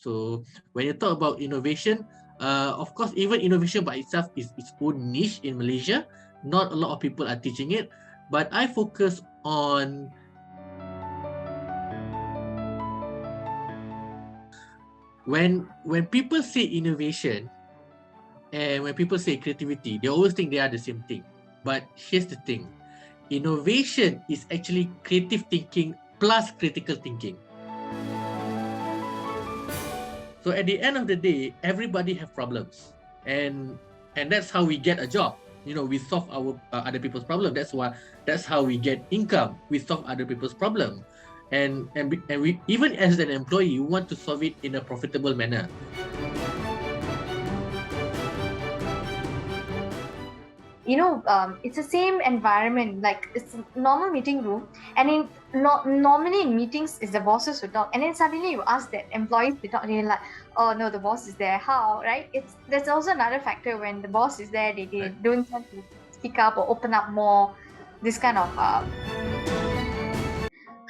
So when you talk about innovation, of course, even innovation by itself is its own niche in Malaysia. Not a lot of people are teaching it, but I focus on when people say innovation and when people say creativity, they always think they are the same thing. But here's the thing. Innovation is actually creative thinking plus critical thinking. So at the end of the day, everybody have problems, and that's how we get a job. We solve our other people's problem. That's how we get income. We solve other people's problem, and we, even as an employee, you want to solve it in a profitable manner. It's the same environment, like it's a normal meeting room, and normally in meetings is the bosses who talk, and then suddenly you ask that employees they talk, they're like, oh no, the boss is there, how, right? There's also another factor when the boss is there, they Right. don't tend to speak up or open up more, this kind of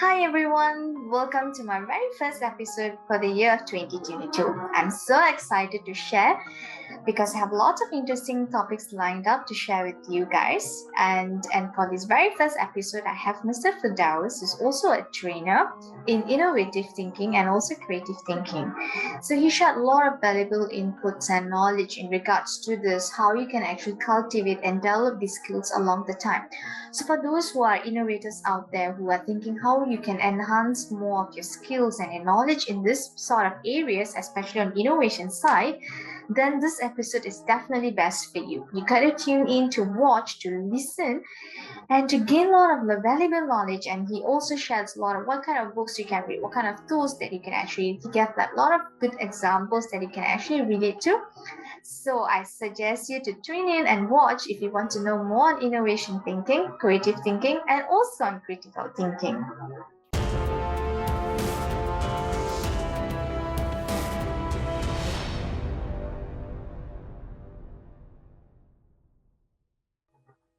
Hi everyone, welcome to my very first episode for the year of 2022. I'm so excited to share because I have lots of interesting topics lined up to share with you guys. And for this very first episode, I have Mr. Firdaus, who's also a trainer in innovative thinking and also creative thinking. So he shared a lot of valuable inputs and knowledge in regards to this, how you can actually cultivate and develop these skills along the time. So for those who are innovators out there who are thinking how you can enhance more of your skills and your knowledge in this sort of areas, especially on innovation side, then this episode is definitely best for you. You gotta tune in to watch, to listen, and to gain a lot of valuable knowledge. And he also shares a lot of what kind of books you can read, what kind of tools that you can actually get, a lot of good examples that you can actually relate to. So I suggest you to tune in and watch if you want to know more on innovation thinking, creative thinking, and also on critical thinking.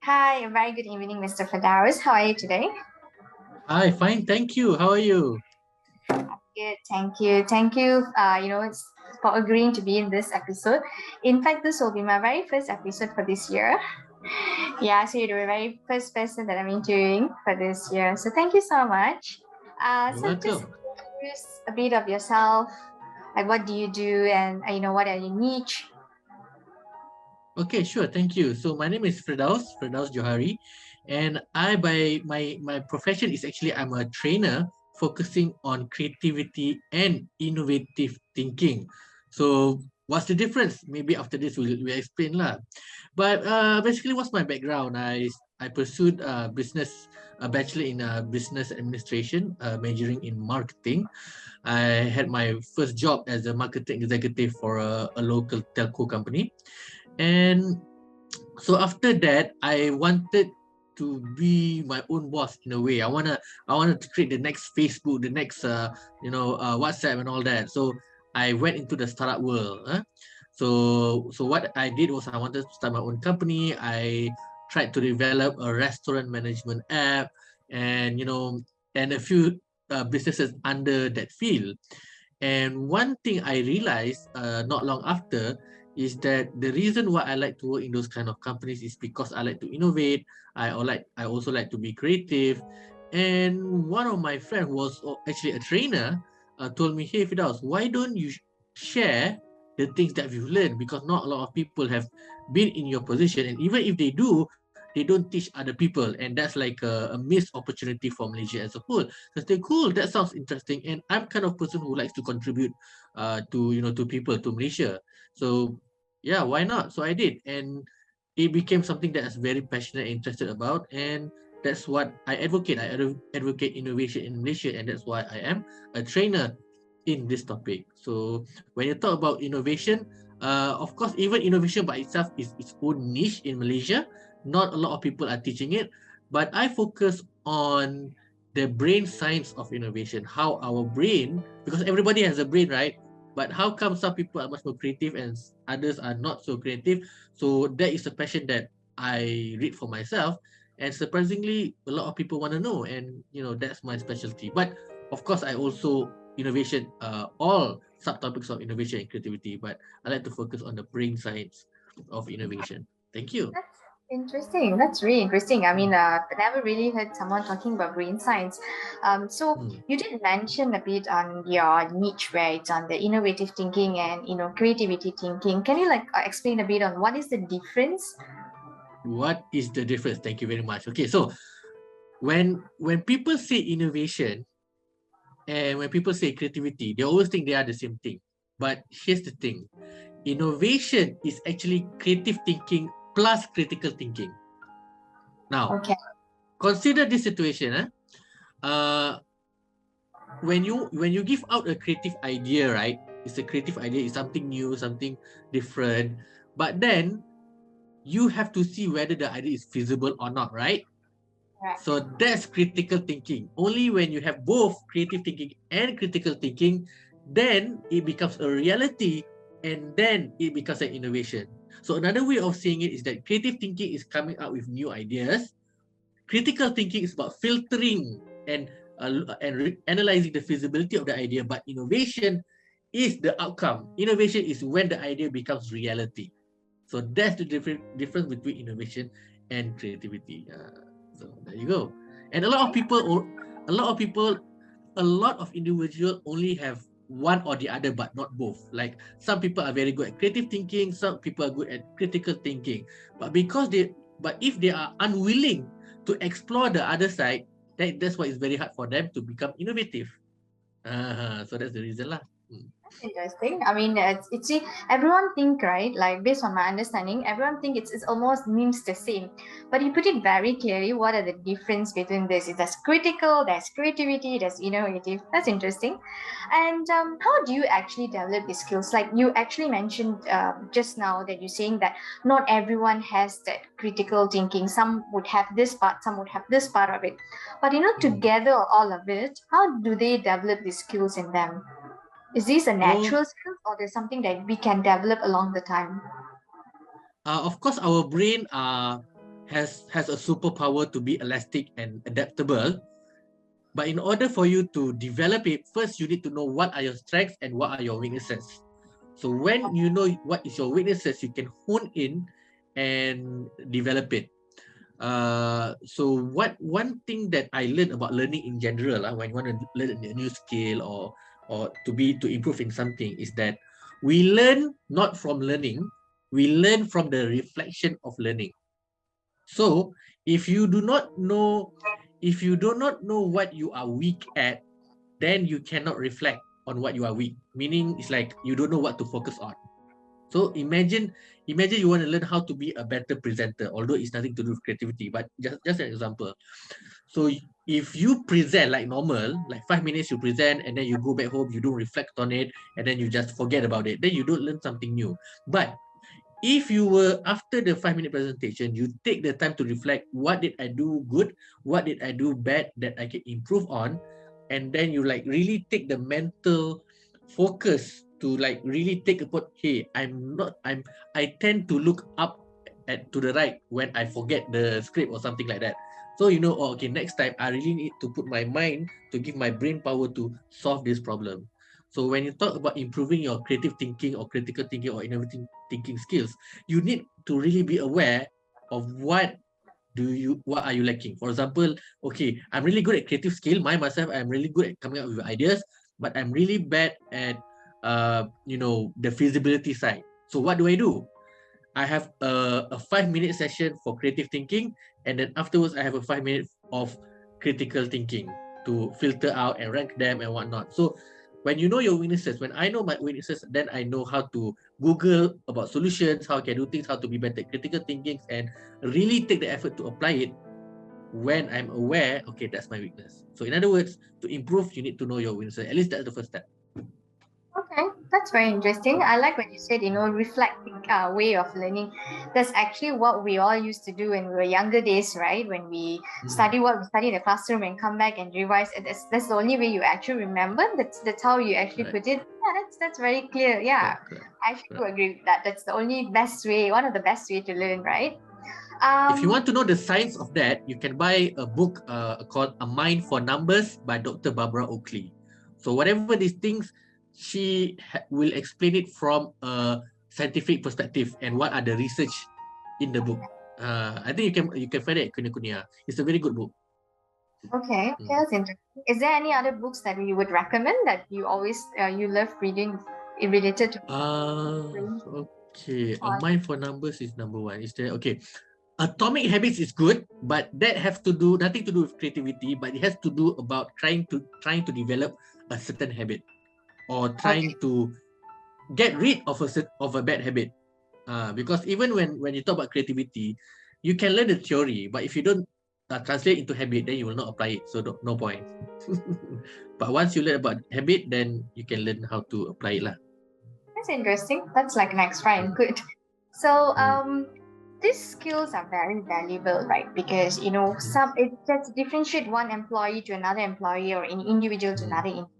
Hi, a very good evening, Mr. Firdaus. How are you today? Hi, fine, thank you. How are you? Good, thank you. Thank you, it's for agreeing to be in this episode. In fact, this will be my very first episode for this year. Yeah, so you're the very first person that I'm interviewing for this year. So thank you so much. You're So just welcome. introduce a bit of yourself. Like, what do you do, and what are your niche? Okay, sure. Thank you. So my name is Firdaus Johari, and I by my profession is actually I'm a trainer focusing on creativity and innovative thinking. So what's the difference? Maybe after this we'll explain lah. But basically, what's my background? I pursued a bachelor in business administration, majoring in marketing. I had my first job as a marketing executive for a local telco company. And so after that, I wanted to be my own boss in a way. I wanted to create the next Facebook, the next WhatsApp and all that. So I went into the startup world. So what I did was I wanted to start my own company. I tried to develop a restaurant management app, and and a few businesses under that field. And one thing I realized not long after is that the reason why I like to work in those kind of companies is because I like to innovate. I also like to be creative. And one of my friends who was actually a trainer told me, "Hey Fidaus, why don't you share the things that you've learned? Because not a lot of people have been in your position, and even if they do, they don't teach other people, and that's like a missed opportunity for Malaysia as a whole." So I say, cool, that sounds interesting, and I'm kind of person who likes to contribute to to people, to Malaysia. So yeah, why not? So I did, and it became something that I was very passionate and interested about, and that's what I advocate. I advocate innovation in Malaysia, and that's why I am a trainer in this topic. So when you talk about innovation, of course, even innovation by itself is its own niche in Malaysia. Not a lot of people are teaching it, but I focus on the brain science of innovation, how our brain, because everybody has a brain, right? But how come some people are much more creative and others are not so creative? So that is a passion that I read for myself, and surprisingly, a lot of people want to know, and that's my specialty. But of course, I also innovation, all subtopics of innovation and creativity, but I like to focus on the brain science of innovation. Thank you. That's interesting. That's really interesting. I Mm, mean, I never really heard someone talking about brain science. So mm. you did mention a bit on your niche where it's on the innovative thinking and creativity thinking. Can you explain a bit on what is the difference? What is the difference? Thank you very much. Okay, so when people say innovation and when people say creativity, they always think they are the same thing. But here's the thing: innovation is actually creative thinking plus critical thinking. Now, Okay. consider this situation. When you give out a creative idea, right? It's a creative idea, it's something new, something different. But then you have to see whether the idea is feasible or not, right? Right. So that's critical thinking. Only when you have both creative thinking and critical thinking, then it becomes a reality and then it becomes an innovation. So another way of saying it is that creative thinking is coming up with new ideas. Critical thinking is about filtering and analyzing the feasibility of the idea, but innovation is the outcome. Innovation is when the idea becomes reality. So that's the difference between innovation and creativity. So there you go. And a lot of individuals only have one or the other, but not both. Like some people are very good at creative thinking, some people are good at critical thinking. But if they are unwilling to explore the other side, that's why it's very hard for them to become innovative. So that's the reason lah. Mm. Interesting. I mean, it's everyone think, right, like based on my understanding, everyone think it's almost means the same, but you put it very clearly. What are the difference between this? There's critical, there's creativity, there's innovative. That's interesting. And how do you actually develop these skills? Like you actually mentioned just now that you're saying that not everyone has that critical thinking. Some would have this part, some would have this part of it, but Mm. together all of it, how do they develop these skills in them? Is this a Oh, natural skill or there's something that we can develop along the time? of course, our brain has a superpower to be elastic and adaptable. But in order for you to develop it, first you need to know what are your strengths and what are your weaknesses. So when you know what is your weaknesses, you can hone in and develop it. So one thing that I learned about learning in general, when you want to learn a new skill or to improve in something, is that we learn not from learning, we learn from the reflection of learning. So if you do not know if you do not know what you are weak at, then you cannot reflect on what you are weak. Meaning it's like you don't know what to focus on. So imagine you want to learn how to be a better presenter, although it's nothing to do with creativity, but just an example. So if you present like normal, like 5 minutes you present and then you go back home, you don't reflect on it, and then you just forget about it, then you don't learn something new. But if you were after the 5 minute presentation, you take the time to reflect, what did I do good, what did I do bad that I can improve on, and then you like really take the mental focus to like really take a put. Hey, I tend to look up to the right when I forget the script or something like that. So okay, next time I really need to put my mind to give my brain power to solve this problem. So when you talk about improving your creative thinking or critical thinking or innovative thinking skills, you need to really be aware of what are you lacking. For example, okay, I'm really good at creative skill. Myself, I'm really good at coming up with ideas, but I'm really bad at the feasibility side. So what do? I have a 5 minute session for creative thinking, and then afterwards I have a 5 minute of critical thinking to filter out and rank them and whatnot. So when you know your weaknesses, when I know my weaknesses, then I know how to Google about solutions, how I can do things, how to be better at critical thinking, and really take the effort to apply it when I'm aware, okay, that's my weakness. So in other words, to improve, you need to know your weaknesses. At least that's the first step. Okay, that's very interesting. I like when you said, reflecting way of learning. That's actually what we all used to do when we were younger days, right? When we Mm, study what we study in the classroom and come back and revise. And that's the only way you actually remember. That's how you actually right. put it. Yeah, that's very clear. Yeah, Correct, correct, I actually do correct. agree with that. That's the only best way, one of the best way to learn, right? If you Um, want to know the science of that, you can buy a book called A Mind for Numbers by Dr. Barbara Oakley. So whatever these things, she will explain it from a scientific perspective and what are the research in the book. I think you can find it at Kunia. It's a very good book. Okay, that's interesting. Is there any other books that you would recommend that you always you love reading related to? Okay. A Mind for Numbers is number one. Is there okay? Atomic Habits is good, but that has to do nothing to do with creativity, but it has to do about trying to develop a certain habit or trying to get rid of a bad habit. Because even when you talk about creativity, you can learn the theory, but if you don't translate into habit, then you will not apply it. So no point. But once you learn about habit, then you can learn how to apply it lah. That's interesting. That's like an extra input. So these skills are very valuable, right? Because you know some it just differentiate one employee to another employee or an individual to another individual.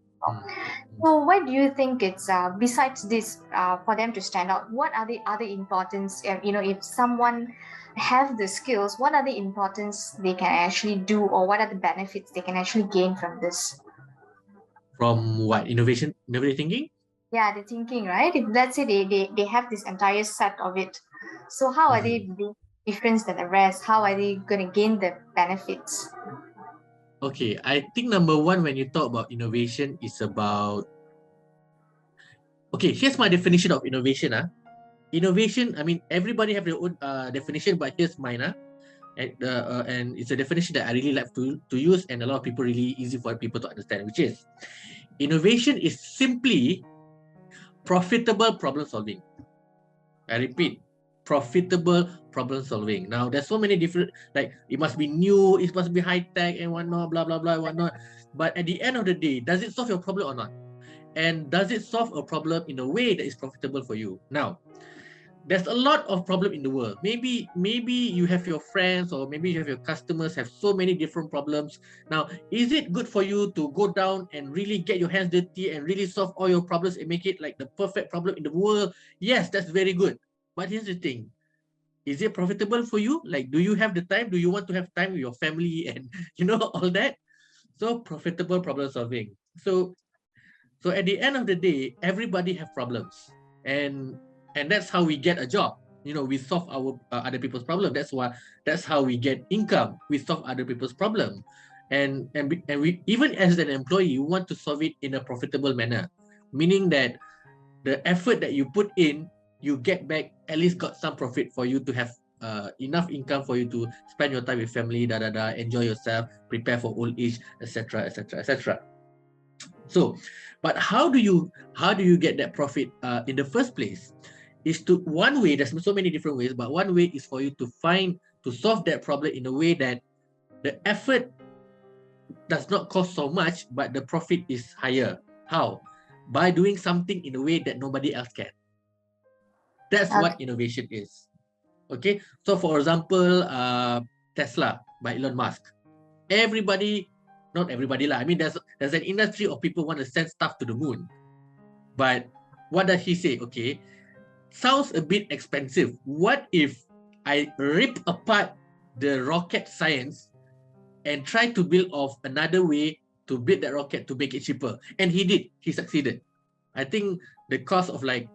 So why do you think it's besides this for them to stand out? What are the other importance? You know, if someone have the skills, what are the importance they can actually do, or what are the benefits they can actually gain from this? From what? Innovative thinking? Yeah, the thinking, right? If let's say they have this entire set of it, so how are they being different than the rest? How are they going to gain the benefits? Okay, I think number one, when you talk about innovation, is about. Okay, here's my definition of innovation. Innovation, I mean, everybody have their own definition, but here's mine. And it's a definition that I really like to use, and a lot of people really easy for people to understand, which is innovation is simply profitable problem solving. I repeat, profitable problem solving. Now, there's so many different, like it must be new, it must be high tech and whatnot, blah blah blah, whatnot. But at the end of the day, does it solve your problem or not? And does it solve a problem in a way that is profitable for you? Now, there's a lot of problem in the world. Maybe you have your friends or maybe you have your customers have so many different problems. Now, is it good for you to go down and really get your hands dirty and really solve all your problems and make it like the perfect problem in the world? Yes, that's very good. But here's the thing. Is it profitable for you? Like, do you have the time? Do you want to have time with your family and all that? So profitable problem solving. So at the end of the day, everybody have problems, and that's how we get a job. We solve our other people's problem. That's how we get income. We solve other people's problem, and we even as an employee, you want to solve it in a profitable manner, meaning that the effort that you put in, you get back at least got some profit for you to have enough income for you to spend your time with family, enjoy yourself, prepare for old age, etc., etc., etc. So, but how do you get that profit in the first place? Is to one way. There's so many different ways, but one way is for you to solve that problem in a way that the effort does not cost so much, but the profit is higher. How? By doing something in a way that nobody else can. That's what innovation is. Okay. So, for example, Tesla by Elon Musk. Not everybody lah. I mean, there's an industry of people want to send stuff to the moon. But what does he say? Okay, sounds a bit expensive. What if I rip apart the rocket science and try to build off another way to build that rocket to make it cheaper? And he did. He succeeded. I think the cost of 10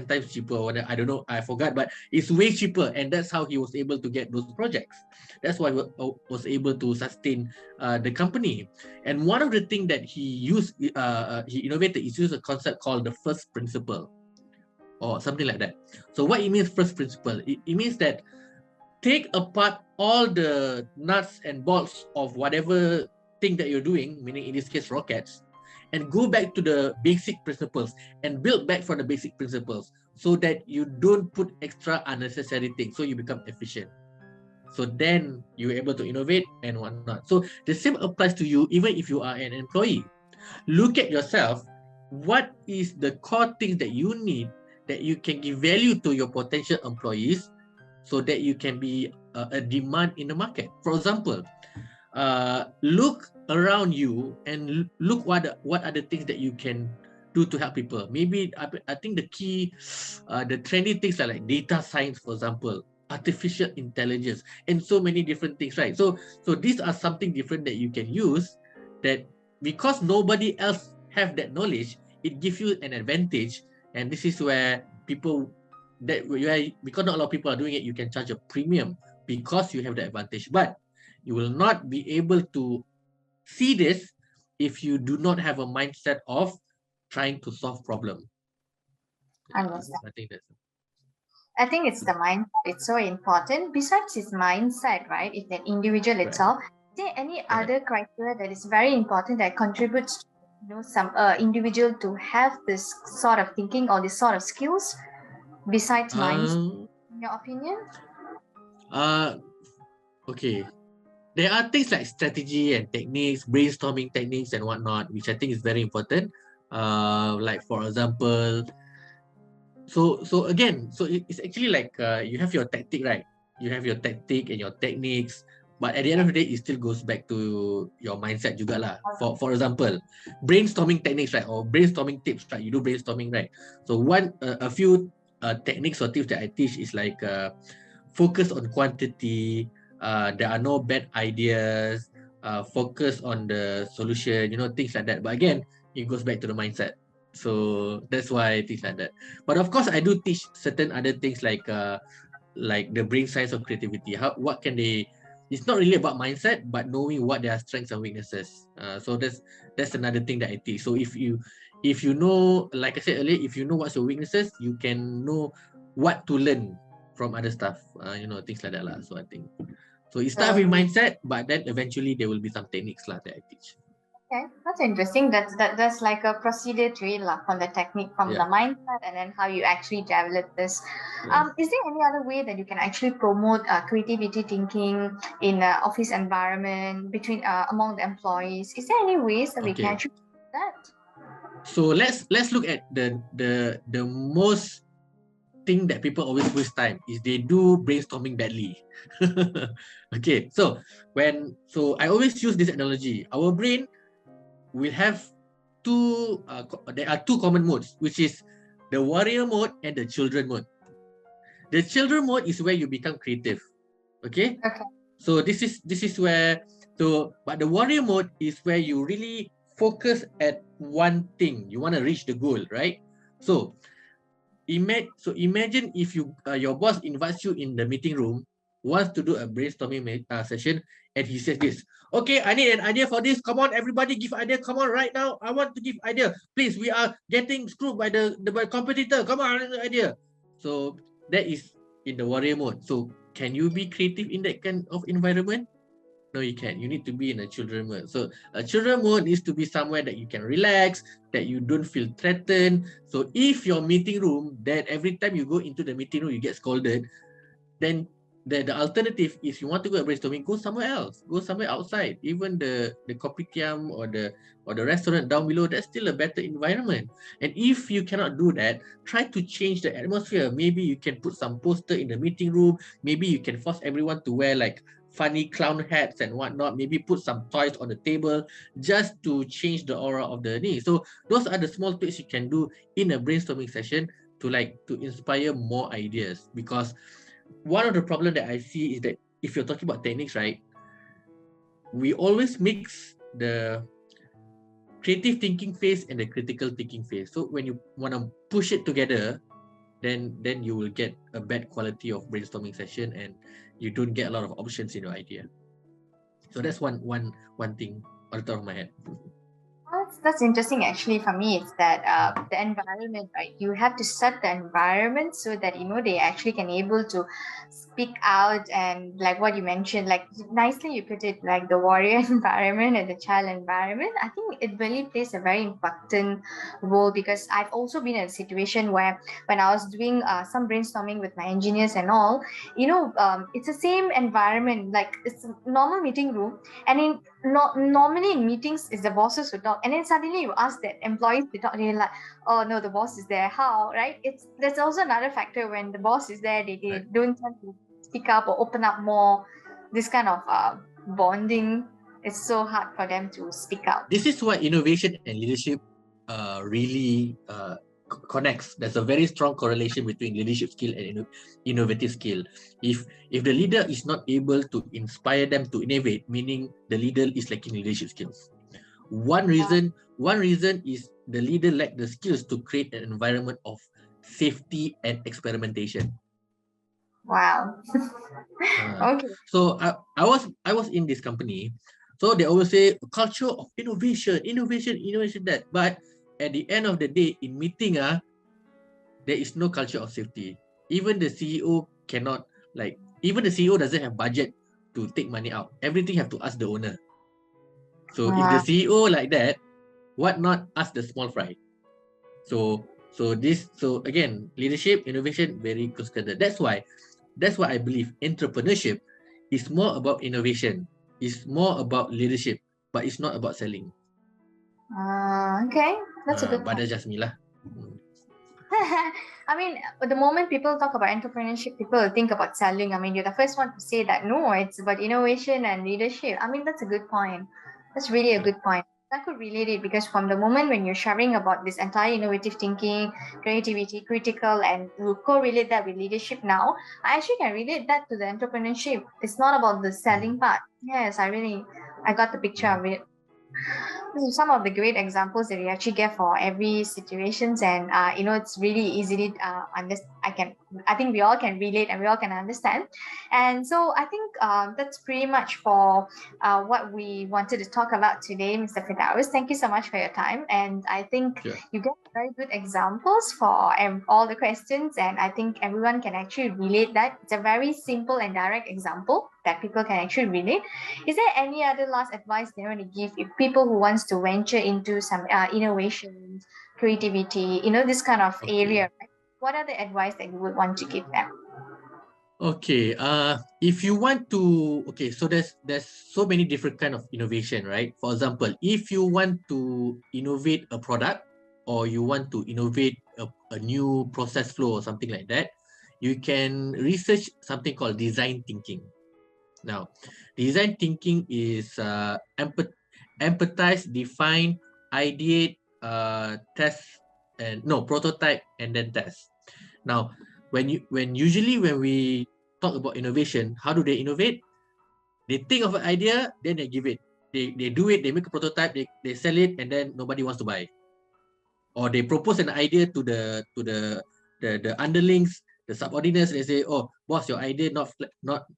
times cheaper or whatever, I don't know, I forgot, but it's way cheaper, and that's how he was able to get those projects. That's why he was able to sustain the company. And one of the things that he innovated is use a concept called the first principle or something like that. So what it means, first principle, it means that take apart all the nuts and bolts of whatever thing that you're doing, meaning in this case rockets, and go back to the basic principles and build back from the basic principles so that you don't put extra unnecessary things, so you become efficient. So then you're able to innovate and whatnot. So the same applies to you even if you are an employee. Look at yourself. What is the core things that you need that you can give value to your potential employees so that you can be a demand in the market? For example, look around you and look what are the things that you can do to help people. Maybe I think the key, the trendy things are like data science, for example, artificial intelligence, and so many different things, right? So these are something different that you can use, that because nobody else have that knowledge, it gives you an advantage. And this is where people because not a lot of people are doing it, you can charge a premium because you have the advantage. But you will not be able to see this if you do not have a mindset of trying to solve problem. Understand. I think that's I think it's the mind. It's so important. Besides its mindset, right? It's an individual correct. itself. Is there any Correct. other criteria that is very important that contributes to, some individual to have this sort of thinking or this sort of skills besides mindset? In your opinion? Okay. There are things like strategy and techniques, brainstorming techniques and whatnot, which I think is very important. Like for example, so again, so it's actually like you have your tactic, right? You have your tactic and your techniques, but at the end of the day, it still goes back to your mindset juga lah. For example, brainstorming techniques, right? Or brainstorming tips, right? You do brainstorming, right? So a few techniques or tips that I teach is like focus on quantity. There are no bad ideas. Focus on the solution. Things like that. But again, it goes back to the mindset. So that's why things like that. But of course, I do teach certain other things like the brain science of creativity. What can they? It's not really about mindset, but knowing what their strengths and weaknesses. So that's another thing that I teach. So if you know, like I said earlier, if you know what's your weaknesses, you can know what to learn from other stuff. Things like that lah. So I think so. It starts with mindset, but then eventually there will be some techniques lah that I teach. Okay, that's interesting. That's like a procedure to it, lah, from the technique, from the mindset, and then how you actually develop this. Is there any other way that you can actually promote creativity thinking in an office environment between among the employees? Is there any ways that we can actually do that? So let's look at the most thing that people always waste time is they do brainstorming badly. Okay, so I always use this analogy. Our brain will have there are two common modes, which is the warrior mode and the children mode. The children mode is where you become creative. Okay. So this is where but the warrior mode is where you really focus at one thing. You want to reach the goal, right? So imagine if your boss invites you in the meeting room, wants to do a brainstorming session, and he says this: okay, I need an idea for this. Come on, everybody, give idea. Come on, right now, I want to give idea. Please, we are getting screwed by the competitor. Come on, idea. So that is in the warrior mode. So can you be creative in that kind of environment? No, you can't. You need to be in a children mode. So a children mode needs to be somewhere that you can relax, that you don't feel threatened. So if your meeting room, that every time you go into the meeting room, you get scolded, then the alternative is you want to go brainstorming, go somewhere else, go somewhere outside. Even the kopitiam or the restaurant down below, that's still a better environment. And if you cannot do that, try to change the atmosphere. Maybe you can put some poster in the meeting room. Maybe you can force everyone to wear like funny clown hats and whatnot. Maybe put some toys on the table just to change the aura of the knee. So those are the small tweaks you can do in a brainstorming session to inspire more ideas. Because one of the problems that I see is that if you're talking about techniques, right, we always mix the creative thinking phase and the critical thinking phase. So when you want to push it together, then you will get a bad quality of brainstorming session and you don't get a lot of options in your idea. So that's one thing on the top of my head. That's interesting. Actually, for me, it's that the environment, right? You have to set the environment so that they actually can able to speak out, and like what you mentioned, like nicely you put it, like the warrior environment and the child environment. I think it really plays a very important role, because I've also been in a situation where when I was doing some brainstorming with my engineers and all, it's the same environment, like it's a normal meeting room, and normally in meetings is the bosses who talk, and then suddenly you ask that employees to talk, they're like, oh no, the boss is there, how, right? There's also another factor. When the boss is there, they don't tend to speak up or open up more. This kind of bonding, it's so hard for them to speak out. This is why innovation and leadership really connects. There's a very strong correlation between leadership skill and innovative skill. If the leader is not able to inspire them to innovate, meaning the leader is lacking leadership skills. One reason is the leader lack the skills to create an environment of safety and experimentation. Wow. Okay. So I was in this company. So they always say culture of innovation, innovation, innovation that. But at the end of the day, in meeting, there is no culture of safety. Even the CEO cannot even the CEO doesn't have budget to take money out. Everything have to ask the owner. So if the Wow. CEO like that, what not ask the small fry? So again, leadership, innovation, very close together. That's why I believe entrepreneurship is more about innovation, it's more about leadership, but it's not about selling. Okay, that's a good But point. that's just me lah. I mean, the moment people talk about entrepreneurship, people will think about selling. I mean, you're the first one to say that no, it's about innovation and leadership. I mean, that's a good point. That's really a good point. I could relate it because from the moment when you're sharing about this entire innovative thinking, creativity, critical, and you correlate that with leadership now, I actually can relate that to the entrepreneurship. It's not about the selling part. Yes, I got the picture of it. These are some of the great examples that we actually get for every situations, and it's really easily I think we all can relate and we all can understand. And so I think that's pretty much for what we wanted to talk about today, Mr. Firdaus. Thank you so much for your time, and I think you get very good examples for all the questions, and I think everyone can actually relate that. It's a very simple and direct example that people can actually relate. Is there any other last advice they want to give if people who wants to venture into some innovations, creativity, this kind of area? Right? What are the advice that you would want to give them? Okay. If you want to, so there's so many different kind of innovation, right? For example, if you want to innovate a product or you want to innovate a new process flow or something like that, you can research something called design thinking. Now, design thinking is empathize, define, ideate, test, and no prototype, and then test. Now, when we talk about innovation, how do they innovate? They think of an idea, then they give it. They do it. They make a prototype. They sell it, and then nobody wants to buy. Or they propose an idea to the underlings, the subordinates. They say, "Oh, boss, your idea not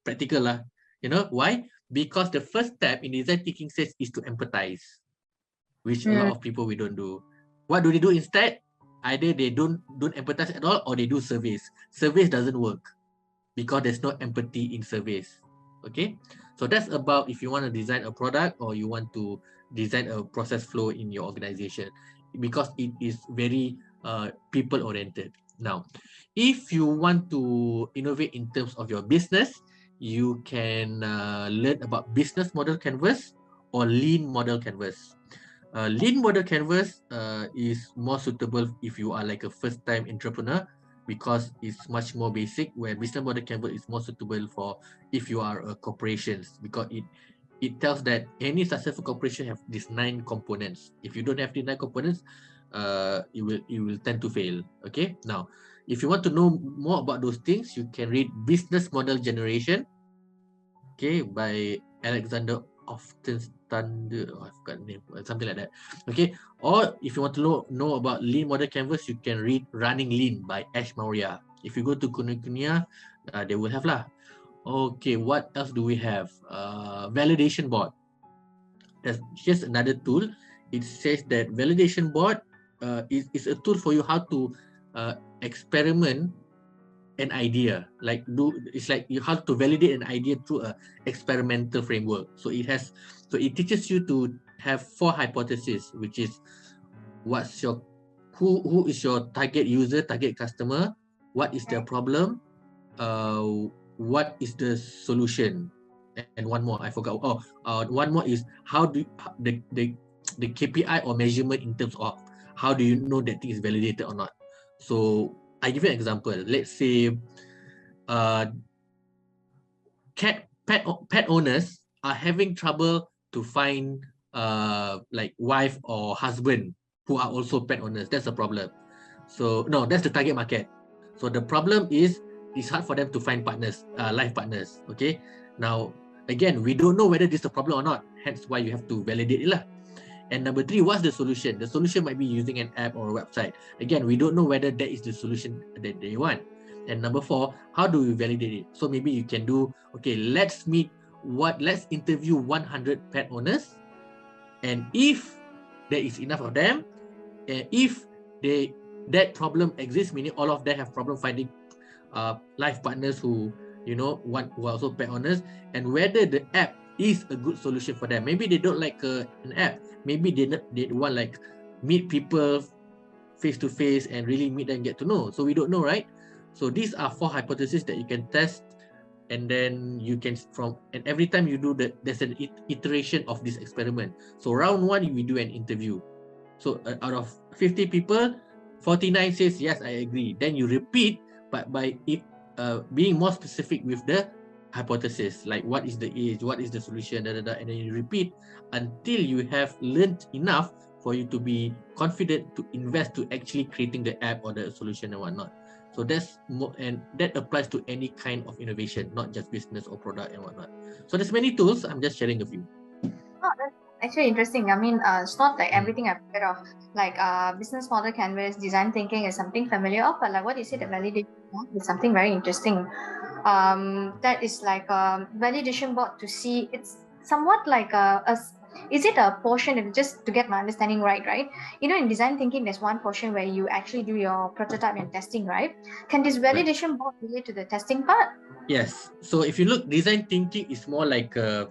practical lah." You know why? Because the first step in design thinking says is to empathize, which a lot of people we don't do. What do they do instead? Either they don't empathize at all, or they do surveys. Surveys doesn't work because there's no empathy in surveys. Okay, so that's about if you want to design a product or you want to design a process flow in your organization, because it is very people oriented. Now, if you want to innovate in terms of your business, you can learn about business model canvas or lean model canvas. Lean model canvas is more suitable if you are like a first time entrepreneur, because it's much more basic, where business model canvas is more suitable for if you are a corporations, because it tells that any successful corporation have these 9 components. If you don't have the 9 components, it will tend to fail. Okay, now if you want to know more about those things, you can read Business Model Generation, okay, by Alexander Oftenstander, I forgot the name, something like that. Okay, or if you want to know about Lean Model Canvas, you can read Running Lean by Ash Maurya. If you go to Kunikunya, they will have lah. Okay, what else do we have? Validation board. That's just another tool. It says that validation board is a tool for you how to experiment an idea. It's like you have to validate an idea through a experimental framework. So it teaches you to have 4 hypotheses, which is who is your target user, target customer, what is their problem, what is the solution, and one more I forgot. One more is how do the KPI or measurement in terms of how do you know that thing is validated or not. So I give you an example. Let's say pet owners are having trouble to find like wife or husband who are also pet owners. That's a problem. So no, that's the target market. So the problem is it's hard for them to find partners, life partners. Okay, now again, we don't know whether this is a problem or not, hence why you have to validate it lah. And number 3, what's the solution? The solution might be using an app or a website. Again, we don't know whether that is the solution that they want. And number 4, how do we validate it? So maybe you can do, okay, let's interview 100 pet owners. And if there is enough of them, if that problem exists, meaning all of them have problem finding life partners who who are also pet owners, and whether the app is a good solution for them. Maybe they don't like an app. Maybe they want like meet people face to face and really meet and get to know. So we don't know, right? So these are 4 hypotheses that you can test, and then you can and every time you do there's an iteration of this experiment. So round 1, we do an interview. So out of 50 people, 49 says yes, I agree. Then you repeat, but by being more specific with the hypothesis, like what is the age, what is the solution, and then you repeat until you have learned enough for you to be confident to invest to actually creating the app or the solution and whatnot. So that's more, and that applies to any kind of innovation, not just business or product and whatnot. So there's many tools. I'm just sharing a few. Oh, that's actually interesting. I mean, it's not like everything I've heard of. Like business model canvas, design thinking is something familiar of, but like what you said, the validation board is something very interesting. That is like a validation board to see. It's somewhat like is it a portion, just to get my understanding right? You know, in design thinking, there's one portion where you actually do your prototype and testing, right? Can this validation board relate to the testing part? Yes. So if you look, design thinking is more like a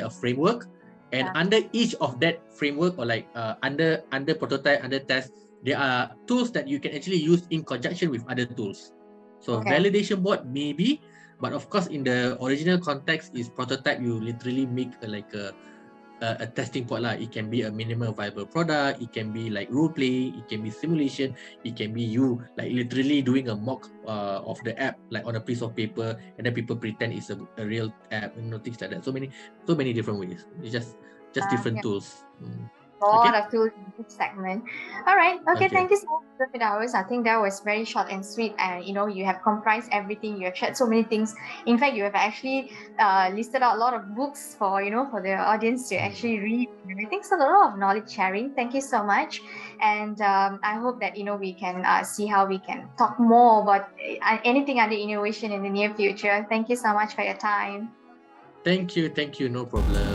framework, and under each of that framework, or like under prototype, under test, there are tools that you can actually use in conjunction with other tools. So validation board maybe, but of course in the original context is prototype. You literally make a testing pot lah. It can be a minimal viable product, it can be like role play, it can be simulation, it can be you like literally doing a mock of the app like on a piece of paper, and then people pretend it's a real app, things like that. So many different ways. It's just different tools. A lot of tools in this segment. All right. Okay. Thank you so much, Mr. Firdaus. I think that was very short and sweet, and you have comprised everything. You have shared so many things. In fact, you have actually listed out a lot of books for for the audience to actually read and everything. So a lot of knowledge sharing. Thank you so much, and I hope that we can see how we can talk more about anything under innovation in the near future. Thank you so much for your time. Thank you. No problem.